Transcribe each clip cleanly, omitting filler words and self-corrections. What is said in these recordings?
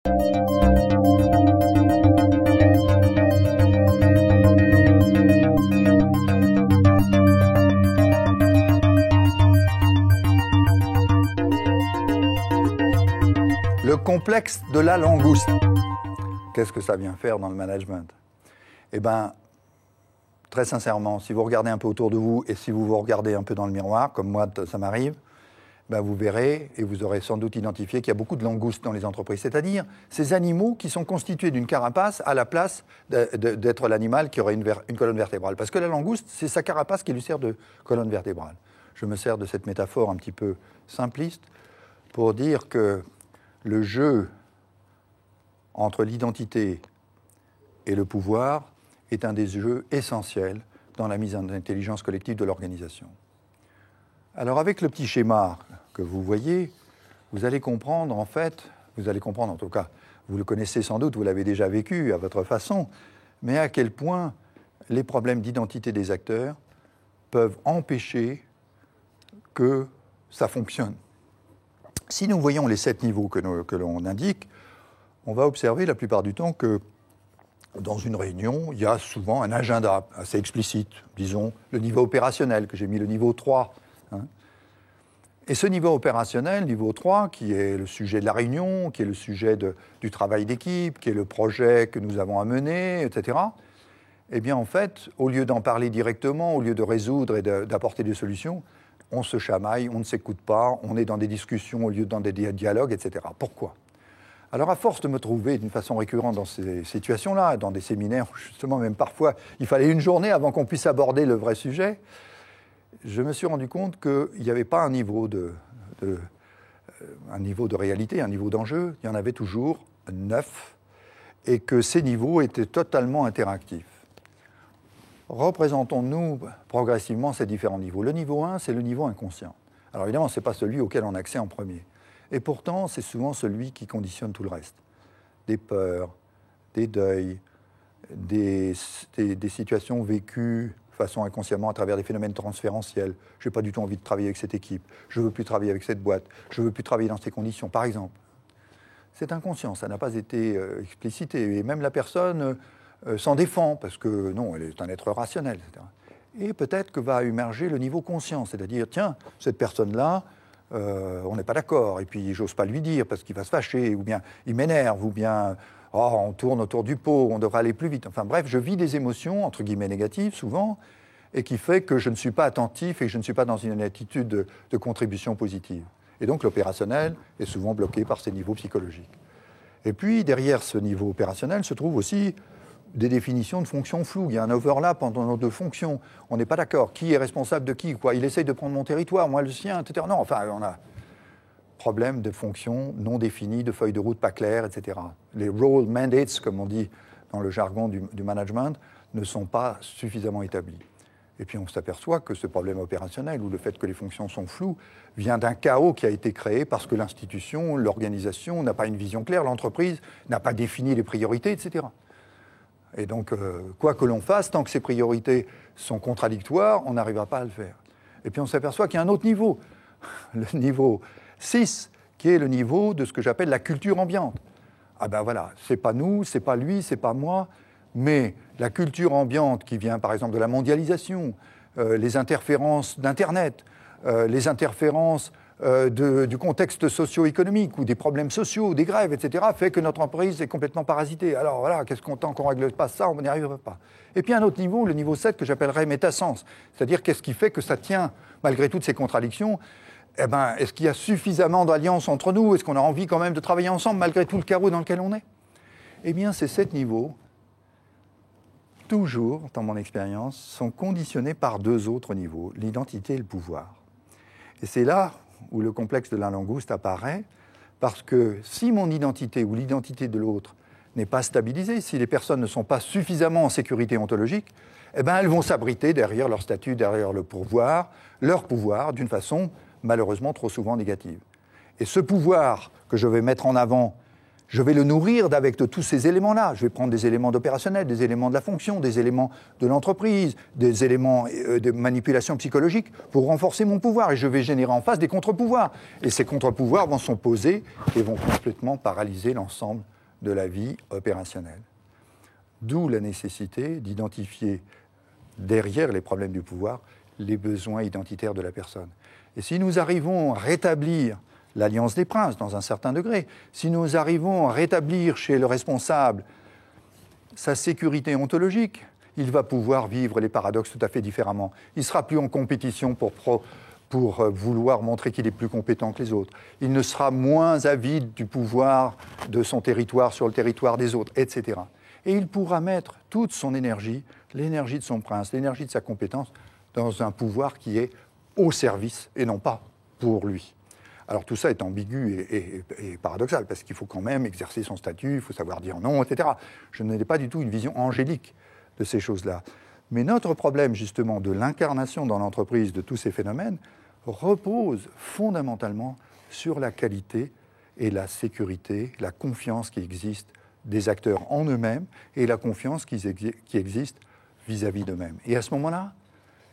Le complexe de la langouste. Qu'est-ce que ça vient faire dans le management? Eh bien, très sincèrement, si vous regardez un peu autour de vous et si vous vous regardez un peu dans le miroir, comme moi ça m'arrive, ben vous verrez et vous aurez sans doute identifié qu'il y a beaucoup de langoustes dans les entreprises, c'est-à-dire ces animaux qui sont constitués d'une carapace à la place d'être l'animal qui aurait une colonne vertébrale. Parce que la langouste, c'est sa carapace qui lui sert de colonne vertébrale. Je me sers de cette métaphore un petit peu simpliste pour dire que le jeu entre l'identité et le pouvoir est un des jeux essentiels dans la mise en intelligence collective de l'organisation. Alors avec le petit schéma que vous voyez, vous allez comprendre en tout cas, vous le connaissez sans doute, vous l'avez déjà vécu à votre façon, mais à quel point les problèmes d'identité des acteurs peuvent empêcher que ça fonctionne. Si nous voyons les 7 niveaux que l'on indique, on va observer la plupart du temps que dans une réunion, il y a souvent un agenda assez explicite, disons le niveau opérationnel, que j'ai mis le niveau 3. Et ce niveau opérationnel, niveau 3, qui est le sujet de la réunion, qui est le sujet du travail d'équipe, qui est le projet que nous avons à mener, etc., eh bien en fait, au lieu d'en parler directement, au lieu de résoudre et d'apporter des solutions, on se chamaille, on ne s'écoute pas, on est dans des discussions au lieu de dans des dialogues, etc. Pourquoi ? Alors, à force de me trouver d'une façon récurrente dans ces situations-là, dans des séminaires, justement, même parfois, il fallait une journée avant qu'on puisse aborder le vrai sujet, je me suis rendu compte qu'il n'y avait pas un niveau de réalité, un niveau d'enjeu, il y en avait toujours 9, et que ces niveaux étaient totalement interactifs. Représentons-nous progressivement ces différents niveaux. Le niveau 1, c'est le niveau inconscient. Alors évidemment, ce n'est pas celui auquel on a accès en premier. Et pourtant, c'est souvent celui qui conditionne tout le reste. Des peurs, des deuils, des situations vécues de façon inconsciemment à travers des phénomènes transférentiels. Je n'ai pas du tout envie de travailler avec cette équipe. Je ne veux plus travailler avec cette boîte. Je ne veux plus travailler dans ces conditions, par exemple. C'est inconscient, ça n'a pas été explicité. Et même la personne s'en défend, parce que non, elle est un être rationnel, etc. Et peut-être que va émerger le niveau conscient, c'est-à-dire, tiens, cette personne-là, on n'est pas d'accord, et puis j'ose pas lui dire parce qu'il va se fâcher, ou bien il m'énerve, ou bien on tourne autour du pot, on devrait aller plus vite. Enfin bref, je vis des émotions, entre guillemets négatives souvent, et qui fait que je ne suis pas attentif et que je ne suis pas dans une attitude de contribution positive. Et donc l'opérationnel est souvent bloqué par ces niveaux psychologiques. Et puis derrière ce niveau opérationnel se trouvent aussi des définitions de fonctions floues. Il y a un overlap entre nos deux fonctions. On n'est pas d'accord. Qui est responsable de qui, quoi ? Il essaye de prendre mon territoire, moi le sien, etc. Non, enfin, on a problème de fonctions non définies, de feuilles de route pas claires, etc. Les role mandates, comme on dit dans le jargon du management, ne sont pas suffisamment établis. Et puis on s'aperçoit que ce problème opérationnel, ou le fait que les fonctions sont floues, vient d'un chaos qui a été créé parce que l'institution, l'organisation n'a pas une vision claire, l'entreprise n'a pas défini les priorités, etc. Et donc, quoi que l'on fasse, tant que ces priorités sont contradictoires, on n'arrivera pas à le faire. Et puis on s'aperçoit qu'il y a un autre niveau, le niveau 6, qui est le niveau de ce que j'appelle la culture ambiante. Ah ben voilà, c'est pas nous, c'est pas lui, c'est pas moi, mais la culture ambiante qui vient par exemple de la mondialisation, les interférences d'Internet, les interférences du contexte socio-économique ou des problèmes sociaux, des grèves, etc., fait que notre entreprise est complètement parasitée. Alors voilà, tant qu'on ne règle pas ça, on n'y arrivera pas. Et puis un autre niveau, le niveau 7, que j'appellerais métasens, c'est-à-dire qu'est-ce qui fait que ça tient, malgré toutes ces contradictions, eh ben, est-ce qu'il y a suffisamment d'alliance entre nous ? Est-ce qu'on a envie quand même de travailler ensemble, malgré tout le chaos dans lequel on est ? Eh bien, ces 7 niveaux, toujours, dans mon expérience, sont conditionnés par 2 autres niveaux, l'identité et le pouvoir. Et c'est là où le complexe de la langouste apparaît, parce que si mon identité ou l'identité de l'autre n'est pas stabilisée, si les personnes ne sont pas suffisamment en sécurité ontologique, eh ben elles vont s'abriter derrière leur statut, derrière leur pouvoir, d'une façon malheureusement trop souvent négative. Et ce pouvoir que je vais mettre en avant Je vais le nourrir avec tous ces éléments-là. Je vais prendre des éléments d'opérationnel, des éléments de la fonction, des éléments de l'entreprise, des éléments de manipulation psychologique pour renforcer mon pouvoir. Et je vais générer en face des contre-pouvoirs. Et ces contre-pouvoirs vont s'opposer et vont complètement paralyser l'ensemble de la vie opérationnelle. D'où la nécessité d'identifier derrière les problèmes du pouvoir les besoins identitaires de la personne. Et si nous arrivons à rétablir l'alliance des princes, dans un certain degré, si nous arrivons à rétablir chez le responsable sa sécurité ontologique, il va pouvoir vivre les paradoxes tout à fait différemment. Il ne sera plus en compétition pour vouloir montrer qu'il est plus compétent que les autres. Il ne sera moins avide du pouvoir de son territoire sur le territoire des autres, etc. Et il pourra mettre toute son énergie, l'énergie de son prince, l'énergie de sa compétence, dans un pouvoir qui est au service et non pas pour lui. Alors tout ça est ambigu et paradoxal, parce qu'il faut quand même exercer son statut, il faut savoir dire non, etc. Je n'ai pas du tout une vision angélique de ces choses-là. Mais notre problème, justement, de l'incarnation dans l'entreprise de tous ces phénomènes repose fondamentalement sur la qualité et la sécurité, la confiance qui existe des acteurs en eux-mêmes et la confiance qui existe vis-à-vis d'eux-mêmes. Et à ce moment-là,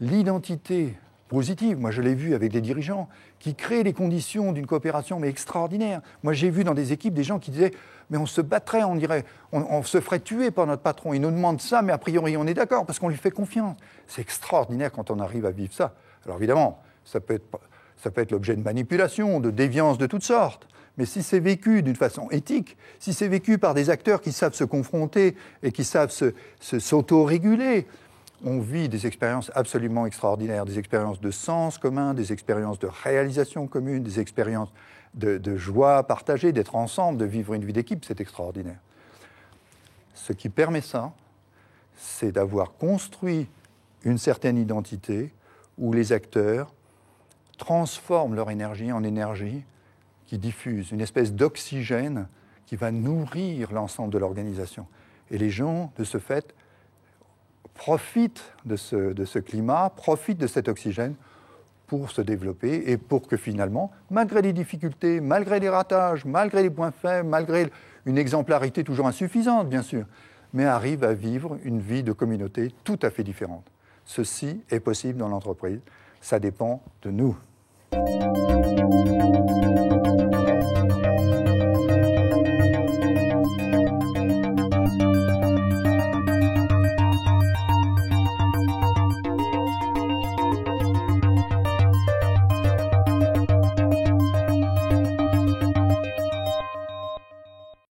l'identité positive, moi je l'ai vu avec des dirigeants, qui créent les conditions d'une coopération mais extraordinaire. Moi j'ai vu dans des équipes des gens qui disaient « mais on se battrait, on se ferait tuer par notre patron, il nous demande ça, mais a priori on est d'accord parce qu'on lui fait confiance ». C'est extraordinaire quand on arrive à vivre ça. Alors évidemment, ça peut être l'objet de manipulation, de déviance de toutes sortes, mais si c'est vécu d'une façon éthique, si c'est vécu par des acteurs qui savent se confronter et qui savent s'auto-réguler, on vit des expériences absolument extraordinaires, des expériences de sens commun, des expériences de réalisation commune, des expériences de joie partagée, d'être ensemble, de vivre une vie d'équipe, c'est extraordinaire. Ce qui permet ça, c'est d'avoir construit une certaine identité où les acteurs transforment leur énergie en énergie qui diffuse, une espèce d'oxygène qui va nourrir l'ensemble de l'organisation. Et les gens, de ce fait, profitent de ce climat, profitent de cet oxygène pour se développer et pour que finalement, malgré les difficultés, malgré les ratages, malgré les points faibles, malgré une exemplarité toujours insuffisante, bien sûr, mais arrivent à vivre une vie de communauté tout à fait différente. Ceci est possible dans l'entreprise, ça dépend de nous.